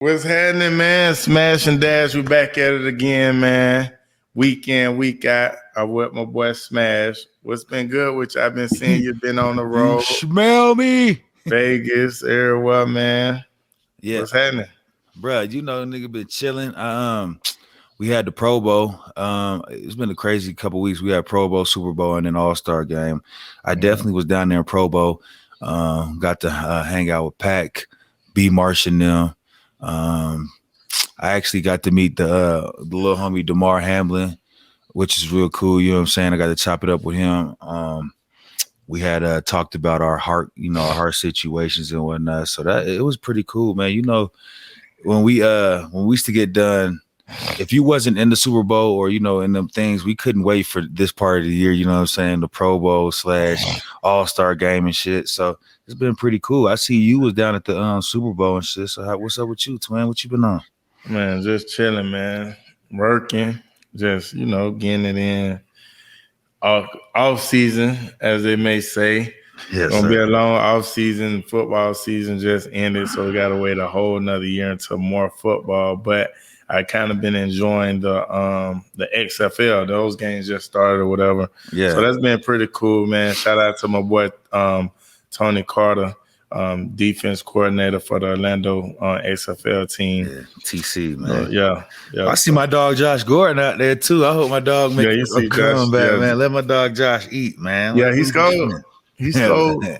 What's happening, man? Smash and Dash, we back at it again, man. Week in, week out. I with my boy Smash. What's been good with you? I've been seeing you been on the road. You smell me? Vegas, everywhere, man. Yeah, What's happening? bruh, nigga been chilling. We had the Pro Bowl. It's been a crazy couple weeks. We had Pro Bowl, Super Bowl, and then All-Star game. I definitely was down there in Pro Bowl. Got to hang out with Pac, B. Marsh and them. I actually got to meet the little homie DeMar Hamlin, which is real cool. You know what I'm saying? I got to chop it up with him. We had talked about our heart situations and whatnot. So that it was pretty cool, man. When we used to get done, if you wasn't in the Super Bowl or in them things, we couldn't wait for this part of the year. You know what I'm saying? The Pro Bowl / All-Star game and shit. So it's been pretty cool. I see you was down at the Super Bowl and shit. So what's up with you, twin? What you been on? Man, just chilling, man. Working, just getting it in. Off season, as they may say. Yes, Gonna be a long off season. Football season just ended, so we gotta wait a whole another year until more football. But I kind of been enjoying the XFL. Those games just started or whatever. Yeah. So that's been pretty cool, man. Shout out to my boy Tony Carter, defense coordinator for the Orlando XFL team. Yeah, TC, man. Yeah. I see my dog Josh Gordon out there too. I hope my dog makes a comeback, man. Let my dog Josh eat, man. Yeah, he scored. He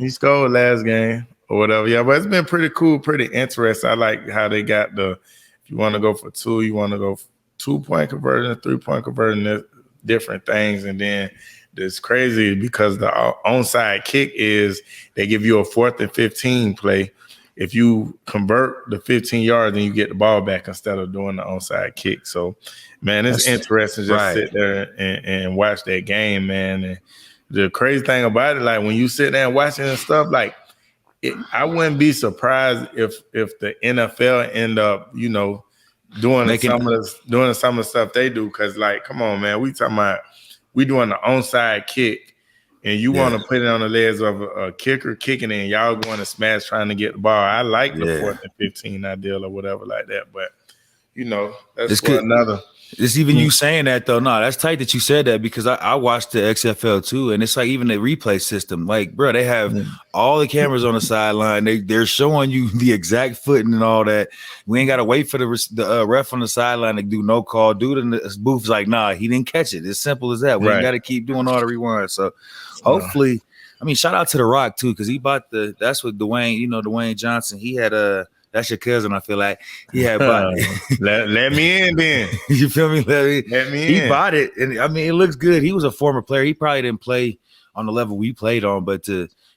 scored last game or whatever. Yeah, but it's been pretty cool, pretty interesting. I like how they got if you want to go for two, you want to go 2-point conversion, 3-point conversion, different things. And then it's crazy because the onside kick is they give you a 4th and 15 play. If you convert the 15 yards, then you get the ball back instead of doing the onside kick. So, man, it's interesting just sit there and watch that game, man. And the crazy thing about it, like when you sit there and watching and stuff, like I wouldn't be surprised if the NFL end up, doing some of the stuff they do. Because, like, come on, man, we doing the onside kick, and you want to put it on the legs of a kicker kicking, and y'all going to smash trying to get the ball. I like the 4th and 15 ideal or whatever like that, but that's for another. It's even you saying that though. No, that's tight that you said that because I watched the XFL too, and it's like even the replay system. Like, bro, they have all the cameras on the sideline. They're showing you the exact footing and all that. We ain't got to wait for the ref on the sideline to do no call. Dude in the booth's like, nah, he didn't catch it. It's simple as that. We ain't got to keep doing all the rewind. So hopefully, I mean, shout out to The Rock too because he bought that's what Dwayne. Dwayne Johnson. He had that's your cousin, I feel like. He had bought it. Let me in then. You feel me? Let me in. He in. bought it. And I mean, it looks good. He was a former player. He probably didn't play on the level we played on, but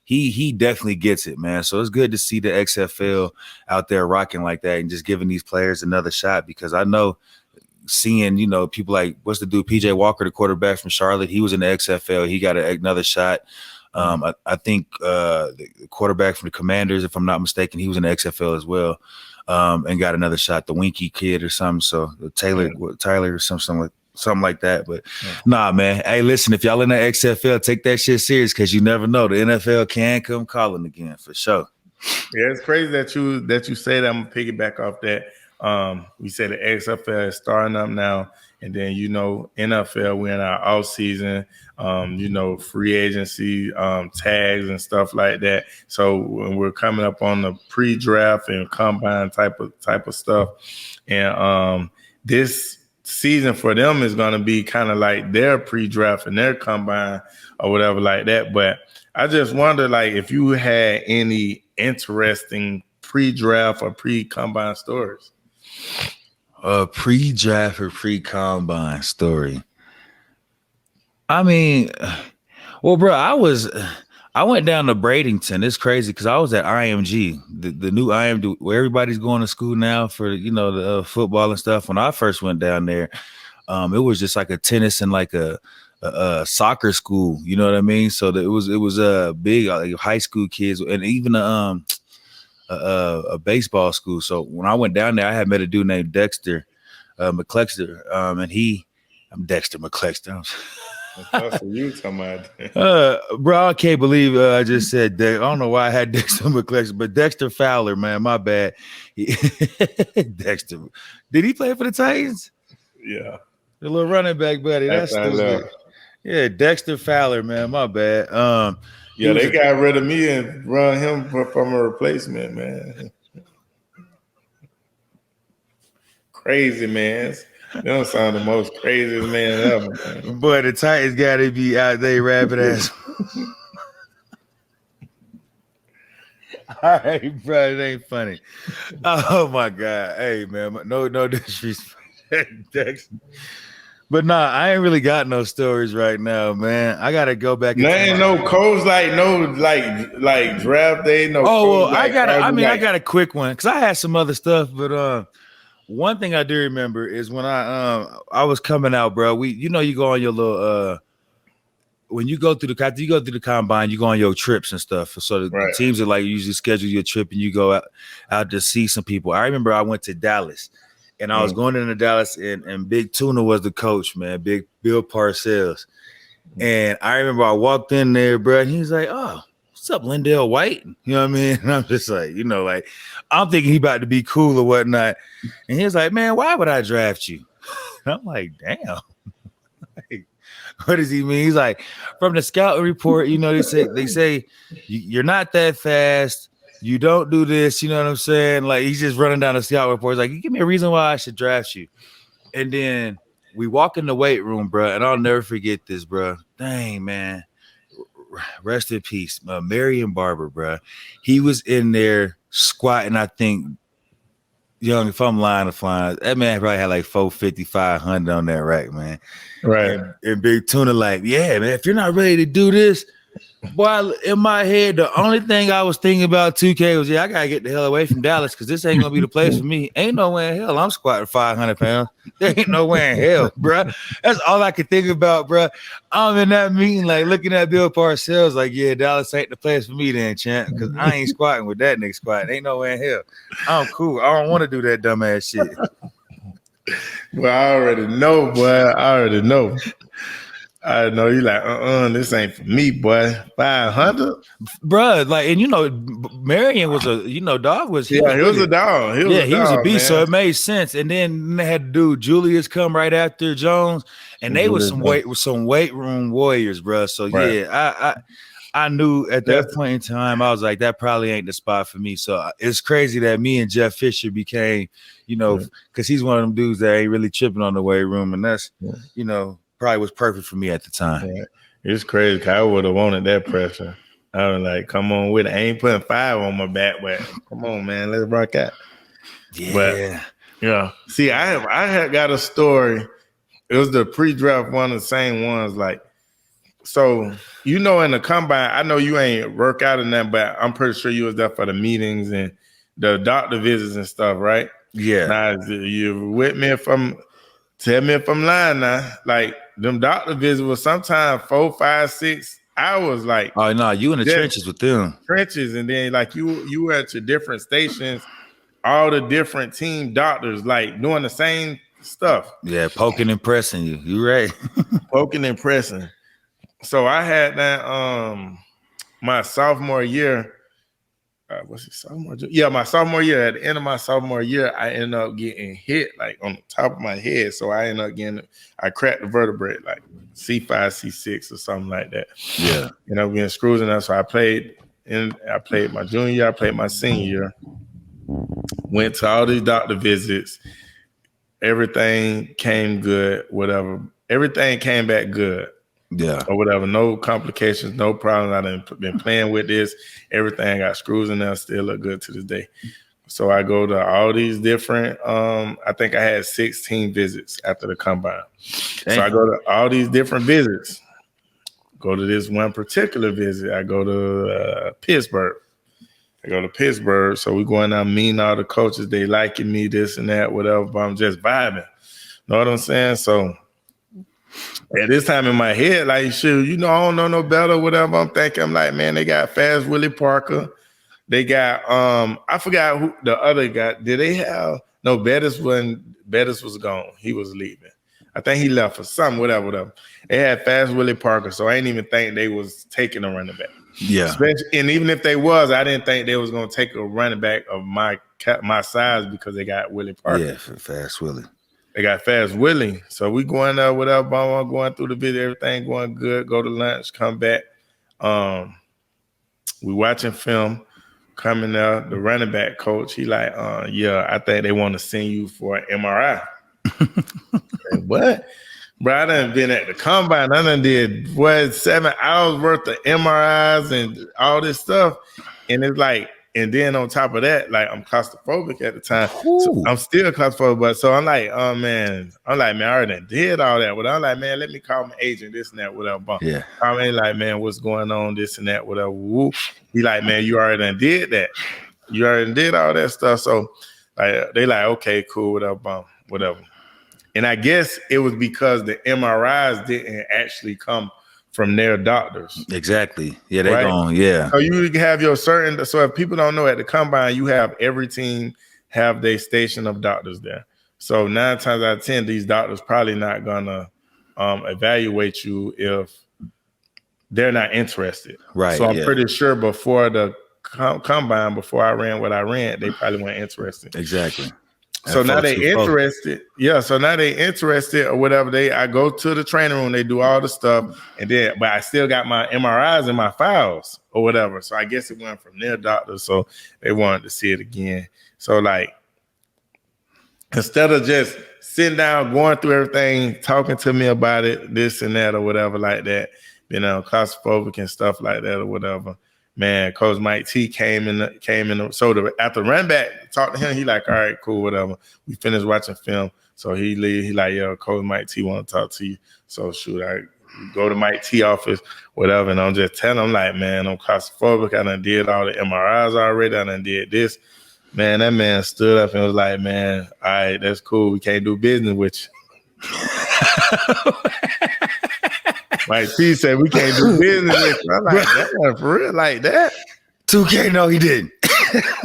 he definitely gets it, man. So it's good to see the XFL out there rocking like that and just giving these players another shot because I know seeing, people like, what's the dude, PJ Walker, the quarterback from Charlotte, he was in the XFL. He got another shot. I think the quarterback from the Commanders, if I'm not mistaken, he was in the XFL as well, and got another shot. The Winky kid or something. So Tyler or something like that. But nah, man. Hey, listen, if y'all in the XFL, take that shit serious because you never know. The NFL can come calling again for sure. Yeah, it's crazy that you say that. I'm gonna piggyback off that. We said the XFL is starting up now. And then, NFL, we're in our off season, free agency tags and stuff like that. So when we're coming up on the pre-draft and combine type of stuff, and this season for them is going to be kind of like their pre-draft and their combine or whatever like that. But I just wonder, like, if you had any interesting pre-draft or pre-combine stories. Pre-draft or pre-combine story. I mean, well, bro, I went down to Bradenton. It's crazy because I was at IMG, the new IMG, where everybody's going to school now for the football and stuff. When I first went down there, it was just like a tennis and like a soccer school. You know what I mean? So it was big like high school kids and even a baseball school. So when I went down there, I had met a dude named Dexter McClexter, and I'm Dexter McClexter. That's what you talking about. Bro, I can't believe I just said I don't know why I had Dexter McClellan, but Dexter Fowler, man, my bad. Dexter, did he play for the Titans? Yeah, the little running back buddy. That's stupid. Yeah, Dexter Fowler, man, my bad. Yeah, they got rid of me and run him from a replacement, man. Crazy, man. They don't sound the most craziest man ever, man. Boy, the Titans got to be out there rapid ass. All right, bro, it ain't funny. Oh my God, hey man, no disrespect, Dexter. But nah, I ain't really got no stories right now, man. I gotta go back. Ain't no codes like draft day. No. Oh well, I got a quick one because I had some other stuff, but one thing I do remember is when I was coming out, bro. You go on your little when you go through the combine, you go on your trips and stuff. So the teams are like usually schedule your trip and you go out to see some people. I remember I went to Dallas and I was going into Dallas and Big Tuna was the coach, man, Big Bill Parcells. And I remember I walked in there, bro, and he's like, "Oh, what's up, Lendale White?" You know what I mean? And I'm just like, I'm thinking he about to be cool or whatnot. And he's like, "Man, why would I draft you?" And I'm like, "Damn." What does he mean? He's like, from the scouting report, they say you're not that fast. You don't do this. You know what I'm saying? Like he's just running down the scout report. He's like, give me a reason why I should draft you. And then we walk in the weight room, bro, and I'll never forget this, bro. Dang, man. Rest in peace. Marion Barber, bro. He was in there squatting, I think, if I'm lying or flying, that man probably had like 450, 500 on that rack, man. Right. And Big Tuna like, yeah, man, if you're not ready to do this, boy, in my head, the only thing I was thinking about 2K was, I got to get the hell away from Dallas because this ain't going to be the place for me. Ain't no way in hell I'm squatting 500 pounds. There ain't no way in hell, bro. That's all I could think about, bro. I'm in that meeting, like, looking at Bill Parcells, like, yeah, Dallas ain't the place for me then, champ, because I ain't squatting with that nigga squatting. Ain't no way in hell. I'm cool. I don't want to do that dumbass shit. Well, I already know, boy. I know you like, this ain't for me, boy. 500, bruh. Like, and Marion was dog was. He was a dog. He was a beast. Man. So it made sense. And then they had to do Julius come right after Jones, and they was some weight room warriors, bruh. So yeah, I knew at that point in time, I was like, that probably ain't the spot for me. So it's crazy that me and Jeff Fisher became, because he's one of them dudes that ain't really tripping on the weight room, and that's, probably was perfect for me at the time. Yeah. It's crazy because I would have wanted that pressure. I was like, come on with it. I ain't putting 5 on my back, but come on, man, let's rock out. Yeah. But, see, I had got a story. It was the pre-draft one of the same ones. Like, so, in the combine, I know you ain't work out in that, but I'm pretty sure you was there for the meetings and the doctor visits and stuff, right? Yeah. Now, you with me tell me if I'm lying now. Like, them doctor visits was sometimes 4, 5, 6 hours. Like, oh no, you in the trenches with them. Trenches, and then like you were at your different stations, all the different team doctors, like doing the same stuff. Yeah, poking and pressing you. You right. Poking and pressing. So I had that my sophomore year. Was it sophomore? Yeah, my sophomore year. At the end of my sophomore year, I ended up getting hit like on the top of my head. So I ended up I cracked the vertebrae like C5, C6 or something like that. Yeah. Getting screws in that. So I played my junior year, I played my senior year. Went to all these doctor visits. Everything came good, whatever. Everything came back good. Yeah. Or whatever. No complications, no problems. I done been playing with this. Everything got screws in there, still look good to this day. So I go to all these different, I think I had 16 visits after the combine. Dang. So I go to all these different visits. Go to this one particular visit. I go to Pittsburgh. So we going out meeting all the coaches. They liking me, this and that, whatever, but I'm just vibing. Know what I'm saying? So at this time in my head, like, shoot, I don't know no better, whatever. I'm like, man, they got Fast Willie Parker. They got, I forgot who the other guy. Did they have, no, Bettis was gone. He was leaving. I think he left for something, whatever. They had Fast Willie Parker, so I didn't even think they was taking a running back. Yeah. And even if they was, I didn't think they was going to take a running back of my size because they got Willie Parker. Yeah, Fast Willie. They got Fast Willie. So we going there without Bama, going through the video, everything going good, go to lunch, come back. We watching film, coming there, the running back coach, he like, yeah, I think they want to send you for an MRI. What? Bro, I done been at the combine. I done did 7 hours worth of MRIs and all this stuff. And it's like, and then on top of that, like I'm claustrophobic at the time. So I'm still claustrophobic, but so I'm like, oh man, I already did all that. But I'm like, man, let me call my agent, this and that, whatever. Yeah. I mean, like, man, what's going on, this and that, whatever. Woo. He like, man, you already done did that. You already did all that stuff. So like, they like, okay, cool, whatever. And I guess it was because the MRIs didn't actually come from their doctors. Exactly. Yeah, they're going, yeah. So you have your certain, so if people don't know, at the combine, you have every team have their station of doctors there. So 9 times out of 10, these doctors probably not gonna evaluate you if they're not interested. Right. So I'm pretty sure before the combine, before I ran what I ran, they probably weren't interested. Exactly. So now they interested. Yeah. So now they interested or whatever. I go to the training room, they do all the stuff, and then but I still got my MRIs in my files or whatever. So I guess it went from their doctor. So they wanted to see it again. So like instead of just sitting down, going through everything, talking to me about it, this and that or whatever like that, claustrophobic and stuff like that or whatever. Man, Coach Mike T came in. So after run back, talked to him. He like, all right, cool, whatever. We finished watching film. So he leave. He like, yo, Coach Mike T want to talk to you. So shoot, I go to Mike T office, whatever. And I'm just telling him like, man, I'm claustrophobic. I done did all the MRIs already. I done did this. Man, that man stood up and was like, man, all right, that's cool. We can't do business with you. Mike T said we can't do business with you. I'm like, that for real, like that? 2K, no, he didn't.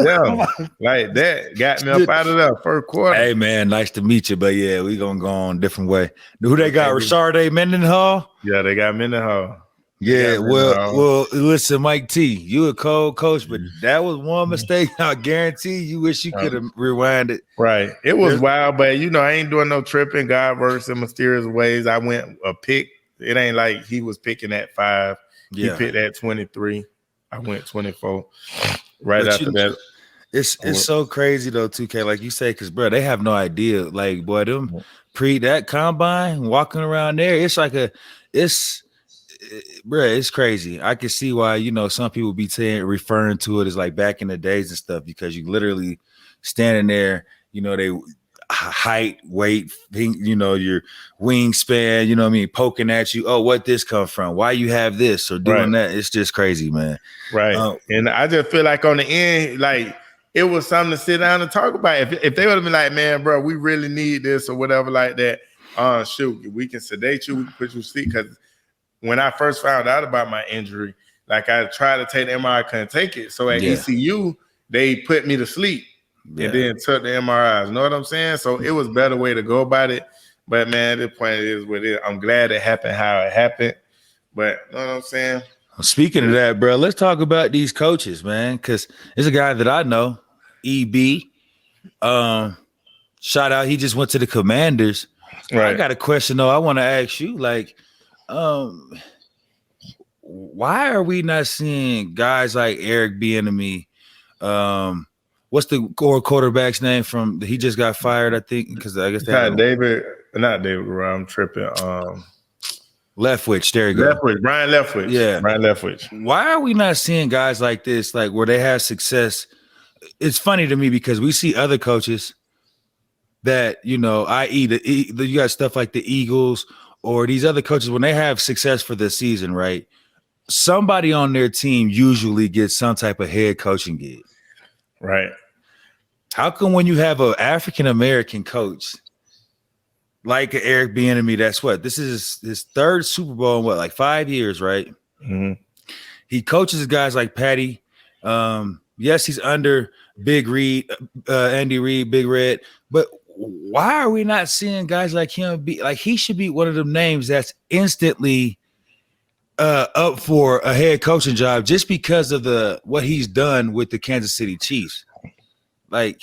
Yeah, like that. Got me up out of there first quarter. Hey, man, nice to meet you. But yeah, we going to go on a different way. Who they got? Rashard Mendenhall? Yeah, they got Mendenhall. Yeah, well, listen, Mike T, you a cold coach, but that was one mistake. I guarantee you wish you could have rewinded. Right. It was wild, but I ain't doing no tripping. God works in mysterious ways. I went a pick. It ain't like he was picking at 5. Yeah. He picked at 23. I went 24. Right but after that. It's so crazy though, 2K, like you say, because bro, they have no idea. Like, boy, them that combine walking around there, it's like it's crazy. I can see why, some people be referring to it as like back in the days and stuff, because you literally standing there, they height, weight, your wingspan, poking at you. Oh, what this come from? Why you have this or doing that? It's just crazy, man. Right. And I just feel like on the end, like it was something to sit down and talk about. If they would have been like, man, bro, we really need this or whatever like that. Shoot, we can sedate you, we can put you to sleep. Because when I first found out about my injury, like I tried to take the MRI, I couldn't take it. So at ECU, they put me to sleep. And then took the MRIs. You know what I'm saying? So it was a better way to go about it. But man, the point is with it. I'm glad it happened how it happened. But you know what I'm saying? Speaking of that, bro, let's talk about these coaches, man. Because there's a guy that I know, EB. Shout out, he just went to the Commanders. Right. I got a question though. I want to ask you, like, why are we not seeing guys like Eric Bienemy? What's the quarterback's name from? He just got fired, I think, because I guess not David. I'm tripping. Leftwich. There you go. Brian Leftwich. Yeah, Brian Leftwich. Why are we not seeing guys like this, like where they have success? It's funny to me because we see other coaches that you got stuff like the Eagles or these other coaches when they have success for the season, right? Somebody on their team usually gets some type of head coaching gig. Right. How come when you have an African-American coach like Eric Bienemy, this is his 3rd Super Bowl in like 5 years, right? Mm-hmm. He coaches guys like Patty. Yes, he's under Big Reed, Andy Reid, Big Red. But why are we not seeing guys like him be like he should be one of them names that's instantly up for a head coaching job just because of what he's done with the Kansas City Chiefs. Like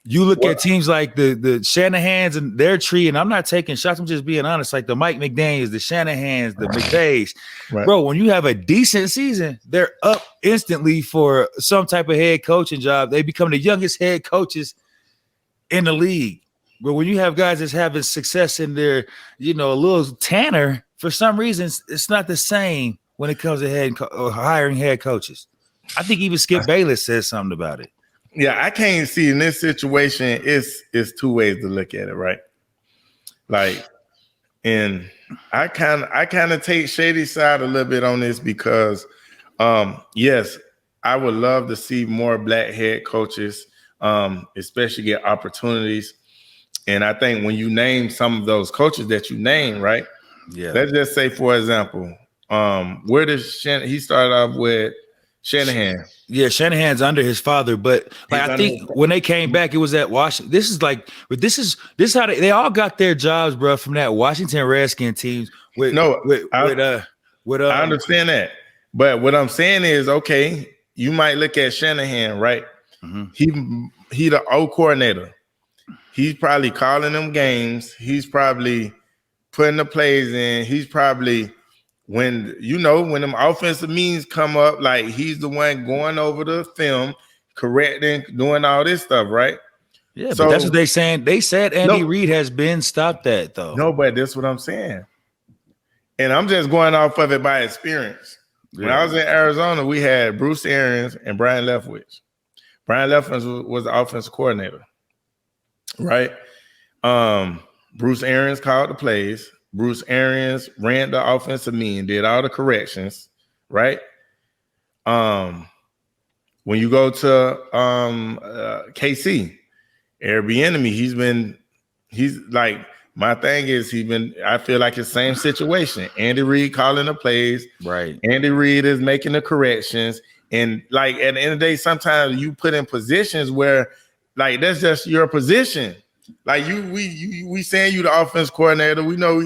you look at teams like the Shanahans and their tree, and I'm not taking shots, I'm just being honest, like the Mike McDaniels, the Shanahans, the McVays. Right. Bro, when you have a decent season, they're up instantly for some type of head coaching job. They become the youngest head coaches in the league. But when you have guys that's having success in their, a little tanner, for some reason, it's not the same when it comes to hiring head coaches. I think even Skip Bayless says something about it. Yeah, I can't see in this situation. It's two ways to look at it, right? Like, and I kind of take Shady's side a little bit on this because, yes, I would love to see more black head coaches, especially get opportunities. And I think when you name some of those coaches that you name, right? Yeah. Let's just say, for example, where does he started off with Shanahan? Yeah, Shanahan's under his father, but like I think when they came back, it was at Washington. This is how they all got their jobs, bro, from that Washington Redskins teams. I understand that, but what I'm saying is, okay, you might look at Shanahan, right? Mm-hmm. He the O coordinator. He's probably calling them games. He's probably putting the plays in. He's probably when them offensive means come up, like he's the one going over the film, correcting, doing all this stuff, right? Yeah, so, but that's what they're saying. They said Andy Reid has been stopped at, though. No, but that's what I'm saying. And I'm just going off of it by experience. Yeah. When I was in Arizona, we had Bruce Arians and Brian Leftwich. Brian Leftwich was the offensive coordinator, right? Bruce Arians called the plays. Bruce Arians ran the offensive mean, did all the corrections, right? When you go to KC, Eric Bienemy, he's like, my thing is I feel like it's the same situation. Andy Reid calling the plays. Right. Andy Reid is making the corrections. And like at the end of the day, sometimes you put in positions where like that's just your position. Like we saying you the offense coordinator. We know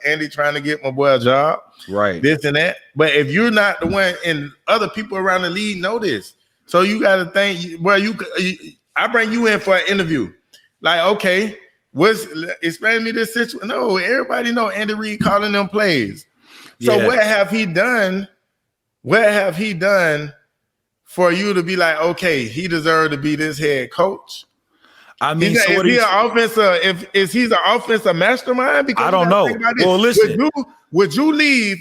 Andy trying to get my boy a job, right? This and that. But if you're not the one, and other people around the league know this, so you got to think. Well, I bring you in for an interview. Like, okay, explain me this situation? No, everybody know Andy Reid calling them plays. So what have he done? What have he done for you to be like, okay, he deserved to be this head coach? I mean, is he an offensive mastermind? Because I don't know. Well, listen, would you leave?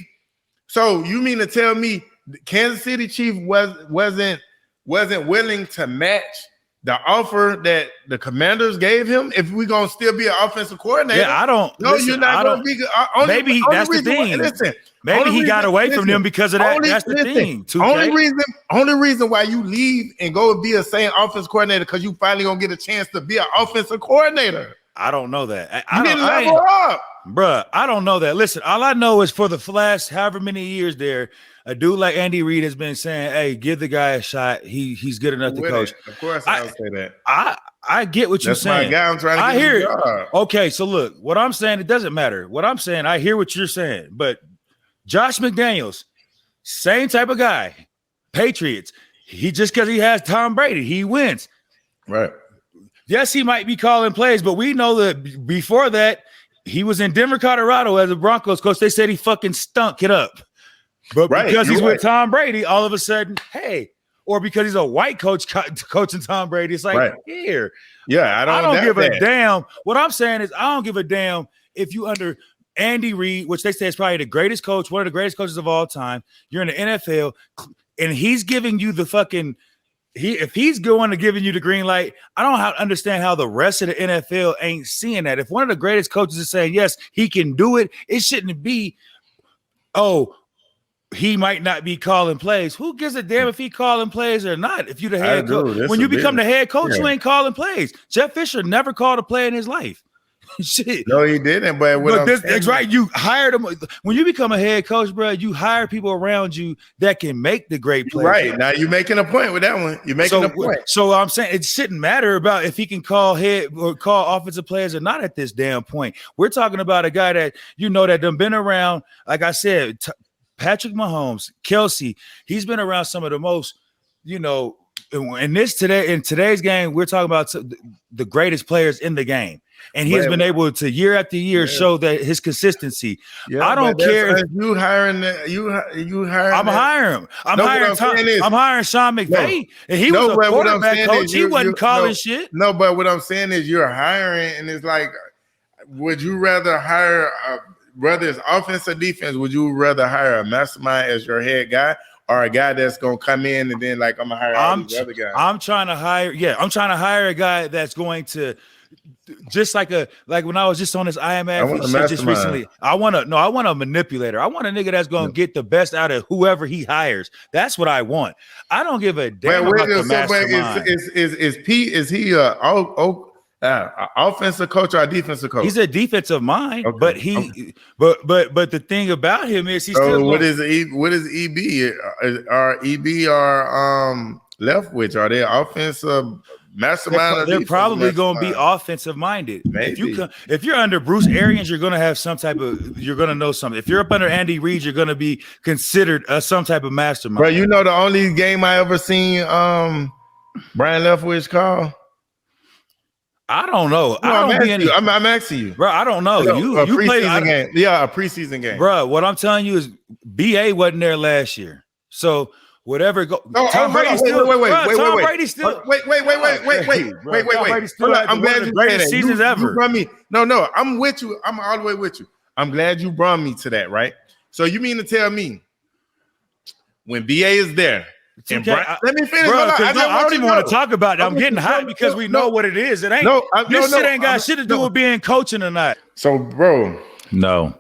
So you mean to tell me the Kansas City Chiefs wasn't willing to match the offer that the Commanders gave him? If we're gonna still be an offensive coordinator, yeah, I don't. No, listen, you're not gonna be. Maybe that's the thing. Listen, maybe he got away from them because of that. That's the thing. 2K. Only reason why you leave and go and be a same offense coordinator because you finally gonna get a chance to be an offensive coordinator. I don't know that. You didn't level up, bruh. I don't know that. Listen, all I know is for the last however many years there, a dude like Andy Reid has been saying, "Hey, give the guy a shot. He's good enough to coach." Of course, I'll say that. I get what you're saying. That's my guy. I'm trying to get his job. Okay, so look, what I'm saying, it doesn't matter. What I'm saying, I hear what you're saying, but Josh McDaniels, same type of guy. Patriots. He just because he has Tom Brady, he wins. Right. Yes, he might be calling plays, but we know that before that, he was in Denver, Colorado as a Broncos coach. They said he fucking stunk it up. But because he's with Tom Brady, all of a sudden, hey, or because he's a white coach coaching Tom Brady, it's like, here. Yeah, I don't give a damn. What I'm saying is I don't give a damn if you under Andy Reid, which they say is probably the greatest coach, one of the greatest coaches of all time. You're in the NFL, and he's giving you the fucking if he's going to giving you the green light, I don't understand how the rest of the NFL ain't seeing that. If one of the greatest coaches is saying, yes, he can do it, it shouldn't be, he might not be calling plays. Who gives a damn if he calling plays or not? If you're the head coach, when you become the head coach, you ain't calling plays. Jeff Fisher never called a play in his life. Shit. No, he didn't. But what that's right. You hired them when you become a head coach, bro. You hire people around you that can make the great players. Right now, you're making a point with that one. You're making a point. So I'm saying it shouldn't matter about if he can call head or call offensive players or not at this damn point. We're talking about a guy that that done been around. Like I said, Patrick Mahomes, Kelsey. He's been around some of the most, in today's game. We're talking about the greatest players in the game. And he has been able to year after year show that his consistency. Yeah, I don't care if you hiring you hiring. I'm hiring him. I'm hiring Sean McVay, and he was a quarterback coach. He wasn't calling shit. No, but what I'm saying is you're hiring, and it's like, would you rather hire whether it's offense or defense? Would you rather hire a mastermind as your head guy? Or a guy that's gonna come in and then I'm gonna hire all these other guys. I'm trying to hire a guy that's going to just like when I was just on this IMF shit just recently. I want a manipulator. I want a nigga that's gonna get the best out of whoever he hires. That's what I want. I don't give a damn about the mastermind. Is he offensive coach or a defensive coach? He's a defensive mind, but but the thing about him is he's still. What is EB? Are EB or Leftwich? Are they offensive mastermind? They're probably going to be offensive minded. Maybe. If you're under Bruce Arians, you're going to have you're going to know something. If you're up under Andy Reid, you're going to be considered some type of mastermind. Bro, the only game I ever seen Brian Leftwich call. I don't know. No, I'm asking you, bro. I don't know. You preseason game. Yeah, a preseason game, bro. What I'm telling you is, BA wasn't there last year, so whatever. Tom Brady still. Wait. I'm glad you said that. Seasons ever. You brought me. No. I'm with you. I'm all the way with you. I'm glad you brought me to that. Right. So you mean to tell me when BA is there? Let me finish. Bro, I don't even want to talk about it. I'm getting hot because we know what it is. It ain't. This shit ain't got shit to do with being coaching or not. So, bro. No.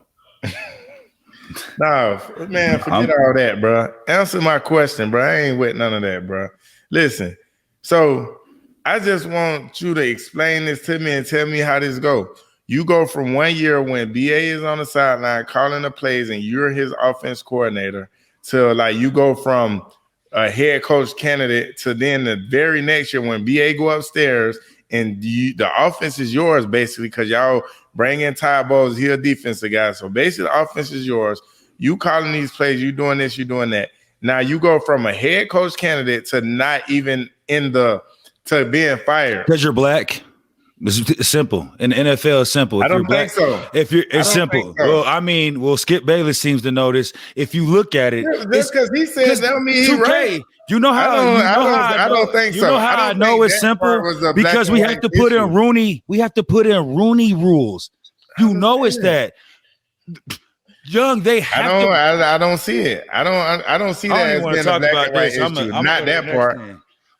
No, man, forget all that, bro. Answer my question, bro. I ain't with none of that, bro. Listen. So, I just want you to explain this to me and tell me how this go. You go from 1 year when BA is on the sideline calling the plays and you're his offense coordinator to you go from a head coach candidate to then the very next year when BA go upstairs and the offense is yours basically because y'all bring in Ty Bowles, he a defensive guy. So basically the offense is yours. You calling these plays, you doing this, you doing that. Now you go from a head coach candidate to not even to being fired. Because you're black. It's simple. In the NFL, it's simple. I don't think so. It's simple. So. Well, Skip Bayless seems to know this. If you look at it, just because he says that don't mean he's right. You know how I don't think so. You know how I know it's simple because we have to put in Rooney. We have to put in Rooney rules. You know it's that. Young, they have to. I don't see it. I don't see that as being a black and white issue. Not that part.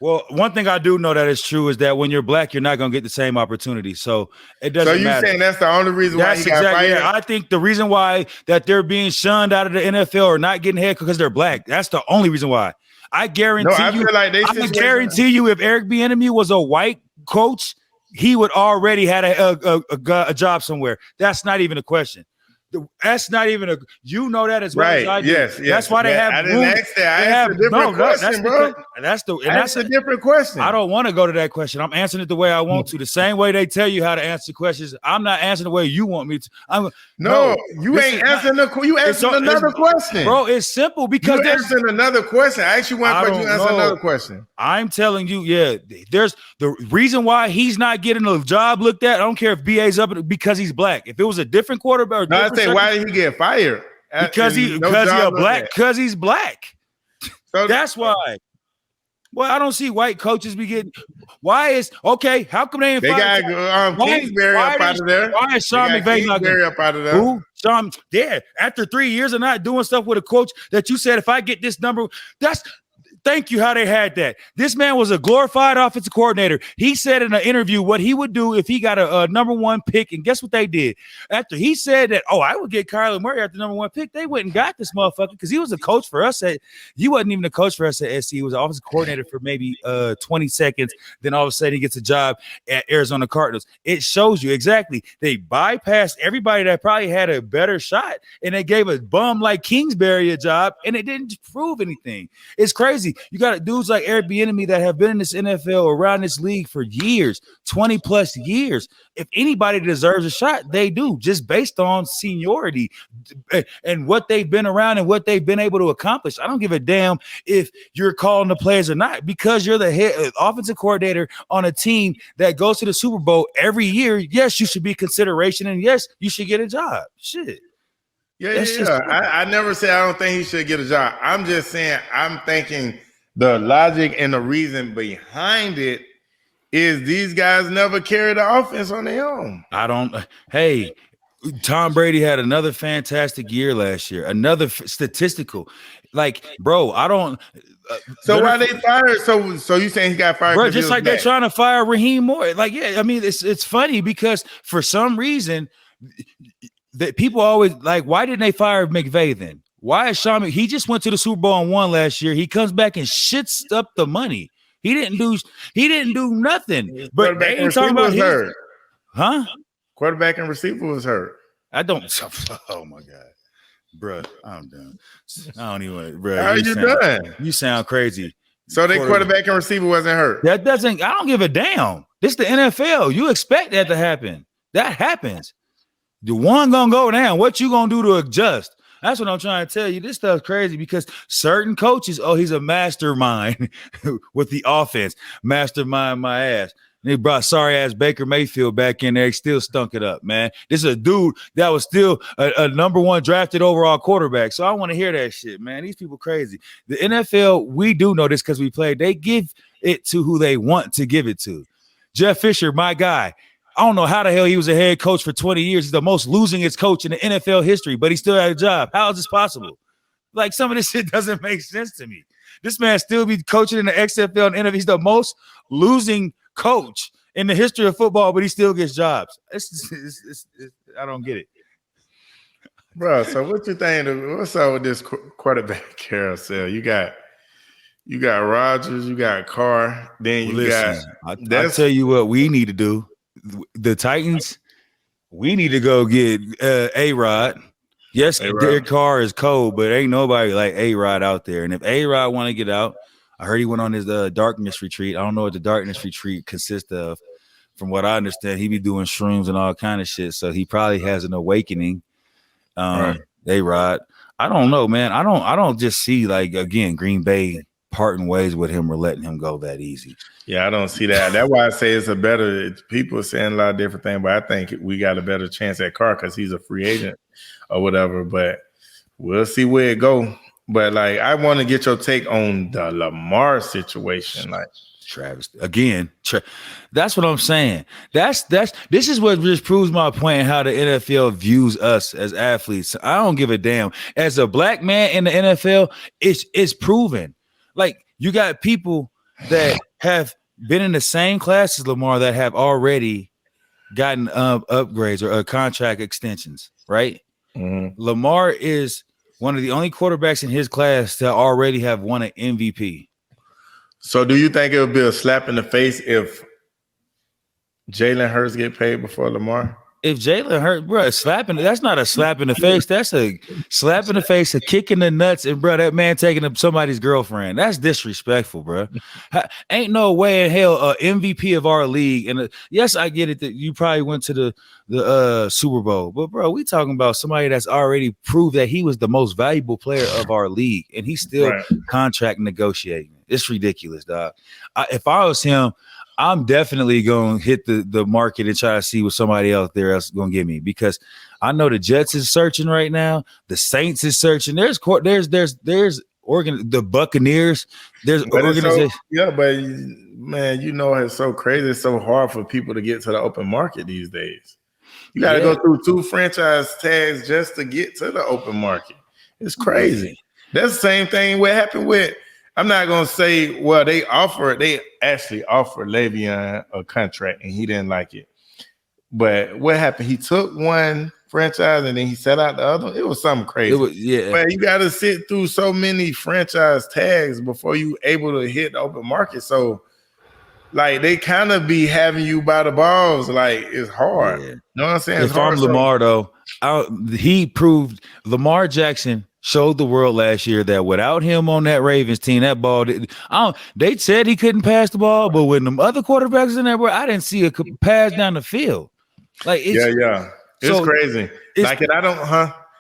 Well, one thing I do know that is true is that when you're black, you're not going to get the same opportunity. So it doesn't matter. So you're saying that's the only reason why he got fired? Yeah, I think the reason why that they're being shunned out of the NFL or not getting head because they're black. That's the only reason why. I guarantee you if Eric Bienemy was a white coach, he would already had a job somewhere. That's not even a question. That's not even that as well as I do. Yes. That's why they have. I didn't ask that. I asked a different question, bro. That's a different question. I don't want to go to that question. I'm answering it the way I want to. The same way they tell you how to answer questions. I'm not answering the way you want me to. You ain't answering you answering another question, bro. It's simple because you're answering another question. I asked you one question. You answer another question. I'm telling you, there's the reason why he's not getting a job looked at. I don't care if BA's up because he's black. If it was a different quarterback, why did he get fired? Because he's black. So that's why. Well, I don't see white coaches be getting. Why is okay? How come they ain't? They got Kingsbury up out of there. Why is Sean McVay not up out of there? Who? Sean? Yeah. After 3 years of not doing stuff with a coach that you said, if I get this number, Thank you how they had that. This man was a glorified offensive coordinator. He said in an interview what he would do if he got a number one pick. And guess what they did? After he said that, I would get Kyler Murray at the number one pick, they went and got this motherfucker because he was a coach for us. He wasn't even a coach for us at SC. He was an offensive coordinator for maybe 20 seconds. Then all of a sudden he gets a job at Arizona Cardinals. It shows you exactly. They bypassed everybody that probably had a better shot, and they gave a bum like Kingsbury a job, and it didn't prove anything. It's crazy. You got dudes like Eric Bienemy that have been in this NFL, around this league for years, 20 plus years. If anybody deserves a shot, they do, just based on seniority and what they've been around and what they've been able to accomplish. I don't give a damn if you're calling the plays or not, because you're the head offensive coordinator on a team that goes to the Super Bowl every year. Yes, you should be consideration, and yes, you should get a job. Shit. Yeah. I never said I don't think he should get a job. I'm just saying I'm thinking the logic and the reason behind it is these guys never carry the offense on their own. Hey, Tom Brady had another fantastic year last year, another statistical. Like, bro, I don't. So why they fired? So you saying he got fired? Bro, just like they're trying to fire Raheem Moore. Like, yeah, I mean, it's funny because for some reason that people always like, why didn't they fire McVay then? Why is Sean? He just went to the Super Bowl and won last year. He comes back and shits up the money. He didn't do nothing. But they ain't talking about his hurt. Huh? Quarterback and receiver was hurt. I don't. Oh my God, bro, I'm done. I don't even. Bro, how are you done? You sound crazy. So they quarterback and receiver wasn't hurt. That doesn't. I don't give a damn. This is the NFL. You expect that to happen. That happens. The one gonna go down. What you gonna do to adjust? That's what I'm trying to tell you. This stuff's crazy because certain coaches, he's a mastermind with the offense. Mastermind my ass. They brought sorry ass Baker Mayfield back in there. He still stunk it up, man. This is a dude that was still a number one drafted overall quarterback. So I want to hear that shit, man. These people crazy. The NFL, we do know this because we played. They give it to who they want to give it to. Jeff Fisher, my guy. I don't know how the hell he was a head coach for 20 years. He's the most losingest coach in the NFL history, but he still had a job. How is this possible? Like, some of this shit doesn't make sense to me. This man still be coaching in the XFL and NFL. He's the most losing coach in the history of football, but he still gets jobs. I don't get it. Bro, so what you think? What's up with this quarterback carousel? You got Rodgers, you got Carr, then you got. I'll tell you what we need to do. The Titans, we need to go get A-Rod. Yes, Derek Carr is cold, but ain't nobody like A-Rod out there. And if A-Rod want to get out, I heard he went on his darkness retreat. I don't know what the darkness retreat consists of. From what I understand, he be doing shrooms and all kind of shit. So he probably has an awakening. A-Rod. I don't know, man. I don't just see, like, again, Green Bay parting ways with him or letting him go that easy. Yeah, I don't see that. That's why I say people are saying a lot of different things, but I think we got a better chance at Carr because he's a free agent or whatever. But we'll see where it go. But like, I want to get your take on the Lamar situation. Like, Travis again. That's what I'm saying. This is what just proves my point. How the NFL views us as athletes. I don't give a damn. As a black man in the NFL, it's proven. Like, you got people that have been in the same class as Lamar that have already gotten upgrades or contract extensions, right? Mm-hmm. Lamar is one of the only quarterbacks in his class that already have won an MVP. So do you think it would be a slap in the face if Jalen Hurts get paid before Lamar? If Jalen Hurts, bro, that's not a slap in the face. That's a slap in the face, a kick in the nuts, and bro, that man taking up somebody's girlfriend. That's disrespectful, bro. Ain't no way in hell MVP of our league. And yes, I get it that you probably went to the Super Bowl, but bro, we talking about somebody that's already proved that he was the most valuable player of our league, and he's still contract negotiating. It's ridiculous, dog. If I was him, I'm definitely going to hit the market and try to see what somebody else there else is going to give me, because I know the Jets is searching right now. The Saints is searching. There's the Buccaneers. There's organization. But man, you know, it's so crazy. It's so hard for people to get to the open market these days. You got to go through 2 franchise tags just to get to the open market. It's crazy. That's the same thing what happened with I'm not gonna say. Well, they actually offered Le'Veon a contract, and he didn't like it. But what happened? He took one franchise and then he set out the other. It was something crazy. But you got to sit through so many franchise tags before you able to hit the open market. So, like, they kind of be having you by the balls. Like, it's hard. Yeah. You know what I'm saying? If I'm Lamar, though, he proved Lamar Jackson showed the world last year that without him on that Ravens team, that ball, they said he couldn't pass the ball, but when the other quarterbacks in there were, I didn't see a pass down the field. Like, it's, it's crazy. I don't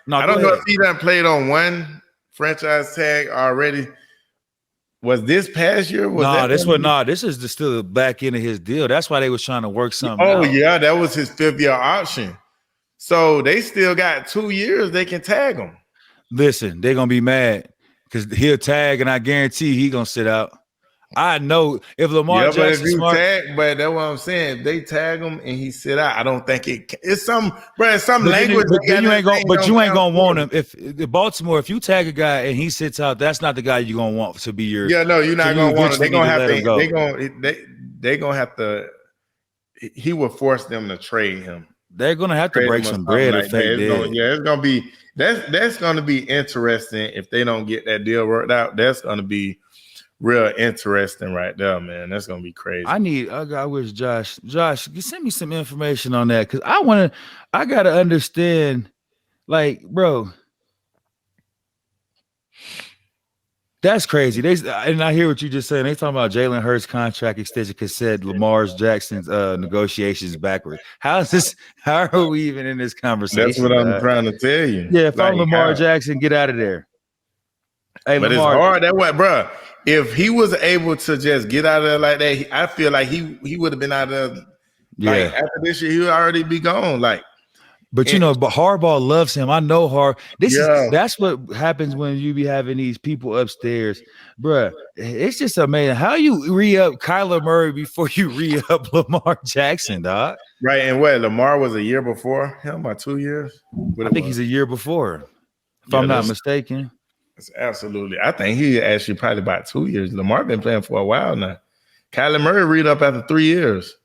know if he done played on one franchise tag already. Was this past year? This is still the back end of his deal. That's why they was trying to work something out. Oh, yeah, that was his 5th-year option. So they still got 2 years they can tag him. Listen, they're gonna be mad because he'll tag, and I guarantee he's gonna sit out. I know if Lamar Jackson but that's what I'm saying. If they tag him and he sit out, I don't think it's some language. You ain't gonna want him. If Baltimore, if you tag a guy and he sits out, that's not the guy you're gonna want to be yours. Yeah, no, you're not gonna want him. They're gonna have to. They're gonna have to. He will force them to trade him. They're gonna have to break some bread if they did. It's gonna be that's gonna be interesting if they don't get that deal worked out. That's gonna be real interesting right there, man. That's gonna be crazy. I wish Josh, you send me some information on that because I gotta understand, like, bro. That's crazy. And I hear what you just said. They talking about Jalen Hurts' contract extension because said Lamar Jackson's negotiations backwards. How are we even in this conversation? That's what I'm trying to tell you. Yeah, if I'm Lamar Jackson, get out of there. Hey, but Lamar, it's hard. That way, bro. If he was able to just get out of there like that, I feel like he would have been out of there. Like, after this year, he would already be gone. Like, but but Harbaugh loves him. I know that's what happens when you be having these people upstairs, bruh. It's just amazing how you re-up Kyler Murray before you re-up Lamar Jackson, dog. Right, and Lamar was a year before him, or 2 years? I think he's a year before, if I'm not mistaken. Absolutely. I think he actually probably about 2 years. Lamar been playing for a while now. Kyler Murray read up after 3 years.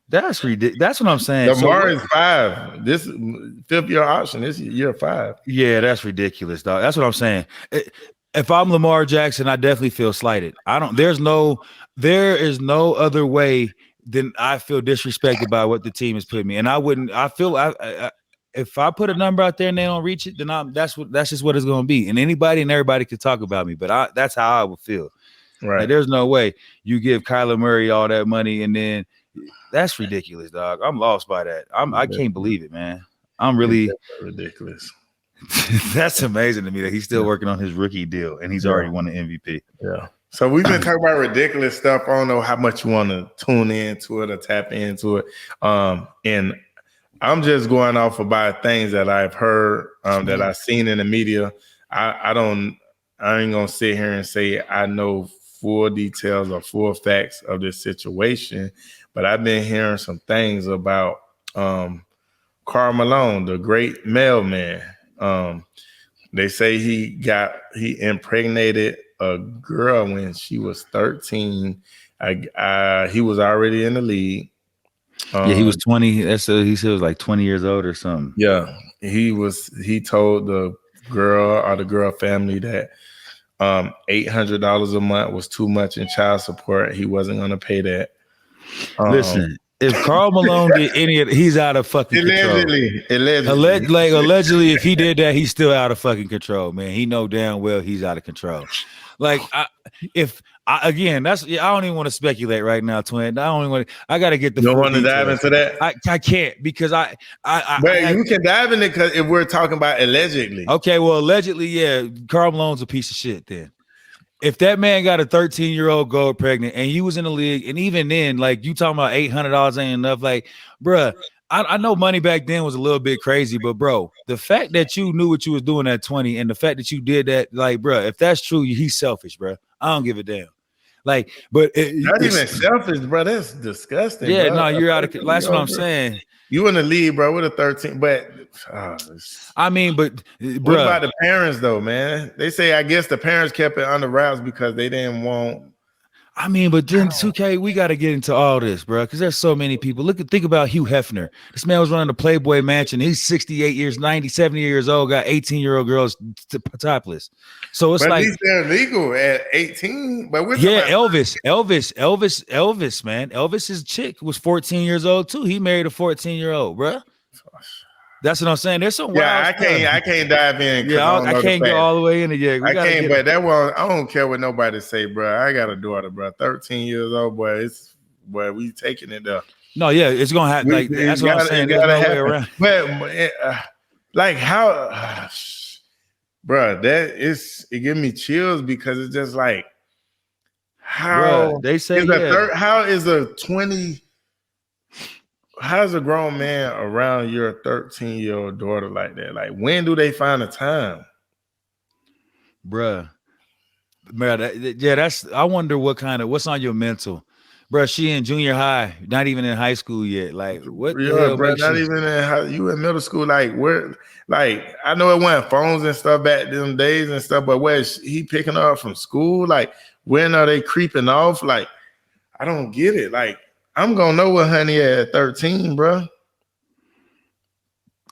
That's ridiculous. That's what I'm saying. Lamar is 5. This 5th-year option. This is year 5. Yeah, that's ridiculous, dog. That's what I'm saying. If I'm Lamar Jackson, I definitely feel slighted. There is no other way than I feel disrespected by what the team has put me. And if I put a number out there and they don't reach it, then that's just what it's going to be. And anybody and everybody can talk about me, but that's how I would feel. Right. Like, there's no way you give Kyler Murray all that money and then that's ridiculous, dog. I'm lost by that. I can't believe it, man. I'm really ridiculous. That's amazing to me that he's still working on his rookie deal and he's already won the MVP. Yeah. So we've been talking about ridiculous stuff. I don't know how much you want to tune into it or tap into it. And I'm just going off about things that I've heard, that I've seen in the media. I ain't gonna sit here and say I know full details or full facts of this situation, but I've been hearing some things about Karl Malone, the great mailman. They say he impregnated a girl when she was 13. He was already in the league. He was 20. He said it was like 20 years old or something. Yeah, he told the girl or the girl family that $800 a month was too much in child support. He wasn't going to pay that. Listen, if Karl Malone did any of it, he's out of fucking control. Allegedly, if he did that, he's still out of fucking control, man. He know damn well he's out of control. Like, I don't even want to speculate right now, twin. I got to get the. You don't want to dive into that? I can't because you can dive in it because if we're talking about allegedly. Okay, well, allegedly, yeah, Karl Malone's a piece of shit then. If that man got a 13-year-old girl pregnant and you was in the league, and even then, like, you talking about $800 ain't enough, like, bruh, I know money back then was a little bit crazy, but bro, the fact that you knew what you was doing at 20 and the fact that you did that, like, bruh, if that's true, he's selfish, bruh. I don't give a damn. Like, but not even selfish, bro. That's disgusting. Yeah, bro. no, you're out of. That's what I'm saying. You in the lead, bro, with a 13, but I mean, but what about the parents though, man? They say I guess the parents kept it under wraps because they didn't want. I mean, but then 2K, we got to get into all this, bro, because there's so many people. Think about Hugh Hefner. This man was running the Playboy Mansion. He's 68 years, 90, 70 years old, got 18-year-old girls topless. So it's but like at least they're legal at 18. But we're Elvis, man. Elvis's chick was 14 years old too. He married a 14-year-old, bro. That's what I'm saying. There's some wild I can't dive in. Yeah, I can't get all the way in it yet. I can't, but that one, I don't care what nobody say, bro. I got a daughter, bro. 13 years old, boy. We taking it up. No, yeah, it's gonna happen. Like that's what I'm saying. There's no way around. But like how, bro, it gives me chills because it's just like how bruh, they say how's a grown man around your 13-year-old daughter like that? Like, when do they find the time? Bruh, I wonder what's on your mental. Bruh, she in junior high, not even in high school yet. Like, what the hell bro, not even you in middle school. Like, where, like, I know it wasn't phones and stuff back them days and stuff, but where's he picking her up from school? Like, when are they creeping off? Like, I don't get it. Like, I'm gonna know what honey at 13, bro.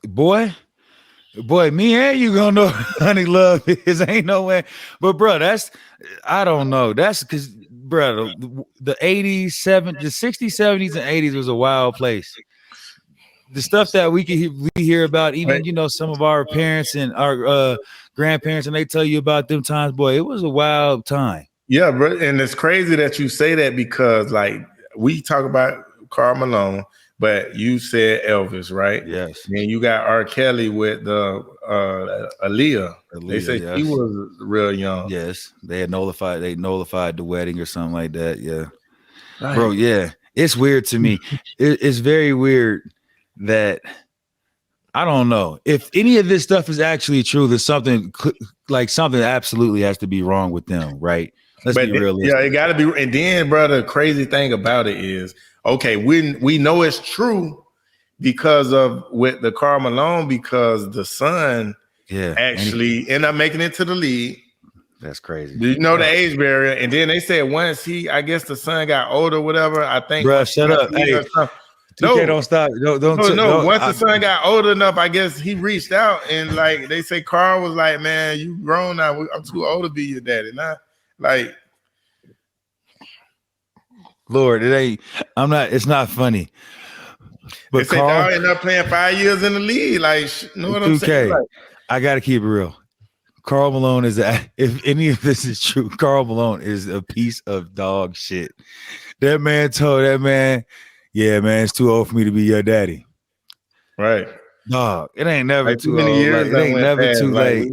Boy, me and you gonna know honey love is. Ain't no way. But bro, I don't know. That's because, bro, the 80s, 70s, the 60s, 70s, and 80s was a wild place. The stuff that we hear about, even some of our parents and our grandparents, and they tell you about them times, boy, it was a wild time. Yeah, bro, and it's crazy that you say that because, like, we talk about Karl Malone, but you said Elvis, right? Yes. And you got R. Kelly with the Aaliyah. They say he was real young. Yes, they nullified the wedding or something like that. Yeah, right. Bro. Yeah, it's weird to me. It's very weird that I don't know if any of this stuff is actually true. There's something absolutely has to be wrong with them, right? Let's be realistic. Yeah, it got to be. And then, bro, the crazy thing about it is, okay, we know it's true because of with the Karl Malone, because the son actually ended up making it to the league. That's crazy. You know the age barrier. And then they said once I guess the son got older, whatever, I think. Bro, shut up. Hey, no, don't stop. No. Once the son got old enough, I guess he reached out and like they say Karl was like, man, you grown now. I'm too old to be your daddy. Now, like, Lord, it's not funny. But Karl ended up playing 5 years in the league. Like, you know what I'm saying? Like, I gotta keep it real. Karl Malone if any of this is true, Karl Malone is a piece of dog shit. That man told that man, yeah, man, it's too old for me to be your daddy. Right. Dog, it ain't never too old. It ain't never too late.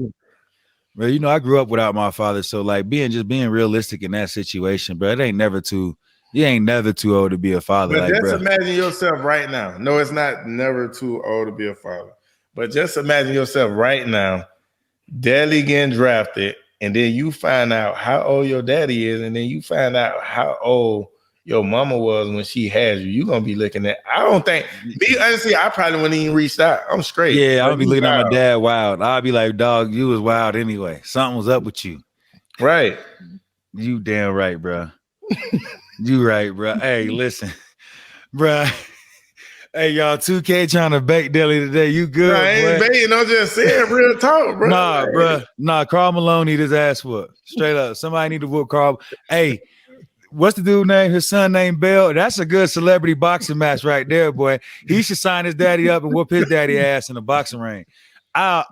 Bro, I grew up without my father, so like being realistic in that situation, bro, you ain't never too old to be a father. But just imagine yourself right now. No, it's not never too old to be a father. But just imagine yourself right now, daddy getting drafted, and then you find out how old your daddy is, and then you find out how old your mama was when she had you. You're gonna be looking at. I don't think. Honestly, I probably wouldn't even reach out. I'm straight. Yeah, I'll be looking at my dad wild. I'll be like, dog, you was wild anyway. Something was up with you. Right. You damn right, bro. You right, bro. Hey, listen, bro. Hey, y'all, 2K trying to bait Deli today. You good? I ain't baiting. I'm just saying real talk, bro. Nah, bro. Nah, Karl Malone need his ass whooped. Straight up. Somebody need to whoop Karl. Hey, what's the dude name? His son named Bell. That's a good celebrity boxing match right there, boy. He should sign his daddy up and whoop his daddy ass in a boxing ring. I'll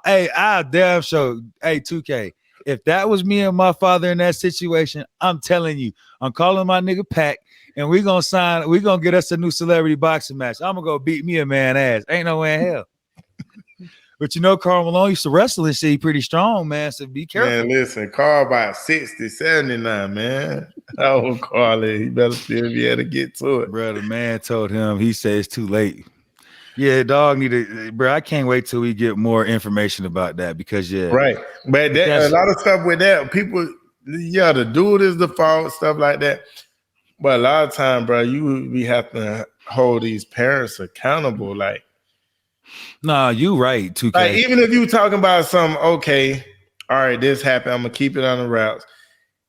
damn show. Hey, 2K. If that was me and my father in that situation, I'm telling you, I'm calling my nigga Pac, and we're gonna get us a new celebrity boxing match. I'm gonna go beat me a man ass. Ain't no way in hell. But Karl Malone used to wrestle and shit. He pretty strong, man. So be careful. Man, listen, Karl about 60, 79, man. Oh, Karl, he better still be able to get to it. Bro, the man told him, he said it's too late. Yeah, dog bro. I can't wait till we get more information about that because right. But a lot of stuff with that, people yeah, the dude is the fault, stuff like that. But a lot of time, bro, we have to hold these parents accountable. Like, nah, you right, 2K. like even if you talking about something, okay, all right, this happened, I'm gonna keep it on the routes.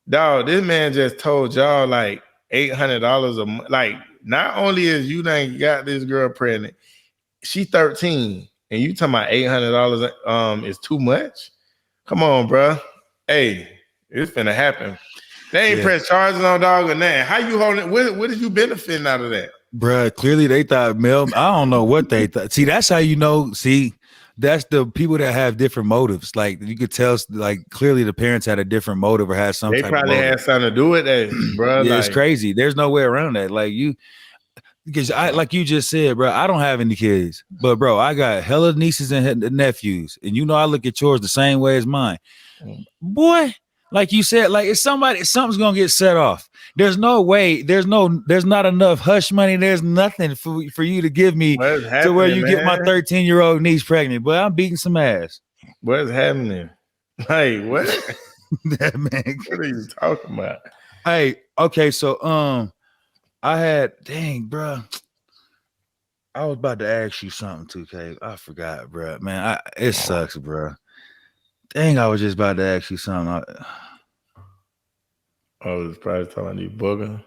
Dog, this man just told y'all like $800 a month. Like, not only is you done got this girl pregnant, she 13, and you talking about $800 is too much. Come on, bro. Hey, it's finna happen. They ain't press charges on dog or nothing. How you holding? What is you benefiting out of that? Bruh, clearly they thought Mel. I don't know what they thought. See, that's how you know. See, that's the people that have different motives. Like you could tell, like clearly the parents had a different motive or had some. They type probably of had something to do with that, bro. Yeah, like, it's crazy. There's no way around that. Like you, because like you just said, bro. I don't have any kids, but bro, I got hella nieces and nephews, and I look at yours the same way as mine. Boy, like you said, like if something's gonna get set off. There's no way. There's not enough hush money. There's nothing for you to give me to where you get my 13-year-old niece pregnant. But I'm beating some ass. What's happening? Like what? That man. What are you talking about? Hey, okay, so I had bro. I was about to ask you something, 2K. I forgot, bro. Man, it sucks, bro. Dang, I was just about to ask you something. I was probably talking you booger.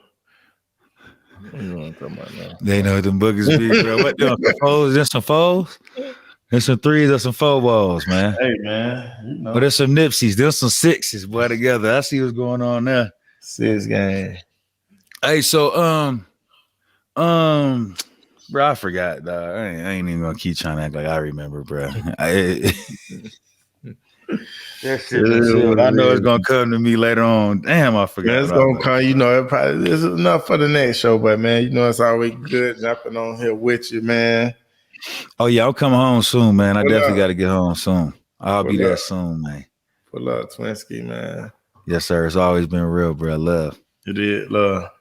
What you want to talk about now? They know what them boogers be, bro. What them fours? There's some fours? There's some threes or some four balls, man. Hey, man. But there's some nipsies. There's some sixes, boy, together. I see what's going on there. 6 game. Hey, so bro, I forgot, dog. I ain't even gonna keep trying to act like I remember, bro. That shit I know it's gonna come to me later on. Damn, I forgot. Yeah, it's gonna come. It probably is enough for the next show, but man, it's always good jumping on here with you, man. Oh yeah, I'll come home soon, man. I definitely got to get home soon. I'll be there soon, man. Pull up, Twinsky, man. Yes, sir. It's always been real, bro. Love. You did, love.